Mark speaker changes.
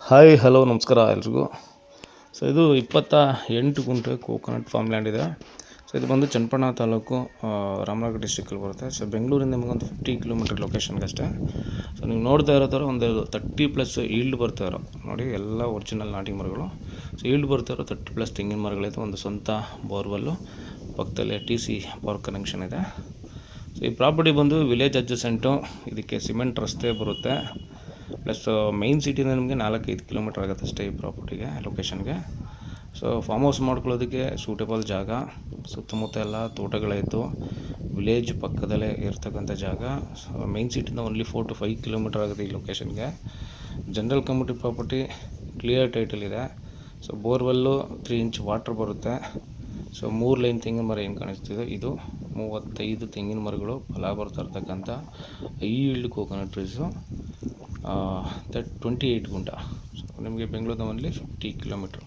Speaker 1: Hi hello ನಮಸ್ಕಾರ ಎಲ್ರಿಗೂ. So ಇದು 28 ಗುಂಟೆ ಕೋಕೋನಟ್ ಫಾರ್ಮ್ ಲ್ಯಾಂಡ್ ಇದೆ. ಸೊ ಇದು ಬಂದು ಚನ್ನಪಟ್ಟಣ ತಾಲೂಕು, ರಾಮನಗರ ಡಿಸ್ಟ್ರಿಕ್ಕಲ್ಲಿ ಬರುತ್ತೆ. ಸೊ ಬೆಂಗಳೂರಿಂದ ನಿಮಗೊಂದು 50 ಕಿಲೋಮೀಟರ್ ಲೊಕೇಶನ್ಗೆ ಅಷ್ಟೇ. ಸೊ ನೀವು ನೋಡ್ತಾ ಇರೋ ಥರ ಒಂದು 30+ ಈಲ್ಡ್ ಬರ್ತಾ ಇರೋ ನೋಡಿ, ಎಲ್ಲ ಒರಿಜಿನಲ್ ನಾಟಿ ಮರಗಳು. ಸೊ ಈಲ್ಡ್ ಬರ್ತಾ ಇರೋ 30+ ತೆಂಗಿನ ಮರಗಳಿದೆ. ಒಂದು ಸ್ವಂತ ಬೋರ್ವೆಲ್ಲು, ಪಕ್ಕದಲ್ಲೇ TC ಪವರ್ ಕನೆಕ್ಷನ್ ಇದೆ. ಸೊ ಈ ಪ್ರಾಪರ್ಟಿ ಬಂದು ವಿಲೇಜ್ ಅಡ್ಜಸೆಂಟು, ಇದಕ್ಕೆ ಸಿಮೆಂಟ್ ರಸ್ತೆ ಬರುತ್ತೆ. ಪ್ಲಸ್ ಮೈನ್ ಸಿಟಿಯಿಂದ ನಿಮಗೆ 4-5 ಕಿಲೋಮೀಟರ್ ಆಗುತ್ತೆ ಅಷ್ಟೇ ಈ ಪ್ರಾಪರ್ಟಿಗೆ, ಲೊಕೇಶನ್ಗೆ. ಸೊ ಫಾರ್ಮ್ ಹೌಸ್ ಮಾಡ್ಕೊಳ್ಳೋದಕ್ಕೆ ಸೂಟೇಬಲ್ ಜಾಗ. ಸುತ್ತಮುತ್ತ ಎಲ್ಲ ತೋಟಗಳಿತ್ತು, ವಿಲೇಜ್ ಪಕ್ಕದಲ್ಲೇ ಇರ್ತಕ್ಕಂಥ ಜಾಗ. ಸೊ ಮೈನ್ ಸಿಟಿಯಿಂದ ಓನ್ಲಿ 4 to 5 ಕಿಲೋಮೀಟರ್ ಆಗುತ್ತೆ ಈ ಲೊಕೇಶನ್ಗೆ. General community property, clear title ಇದೆ. ಸೊ ಬೋರ್ವೆಲ್ಲು 3 ಇಂಚ್ ವಾಟ್ರ್ ಬರುತ್ತೆ. ಸೊ 3 ಲೈನ್ ತೆಂಗಿನ ಮರ ಏನು ಕಾಣಿಸ್ತಿದೆ, ಇದು 35 ತೆಂಗಿನ ಮರಗಳು ಫಲ ಬರ್ತಾ ಇರ್ತಕ್ಕಂಥ yield coconut trees. That 28 gunta. So ನಿಮಗೆ ಬೆಂಗಳೂರಿನ ಓನ್ಲಿ 50 ಕಿಲೋಮೀಟ್ರು.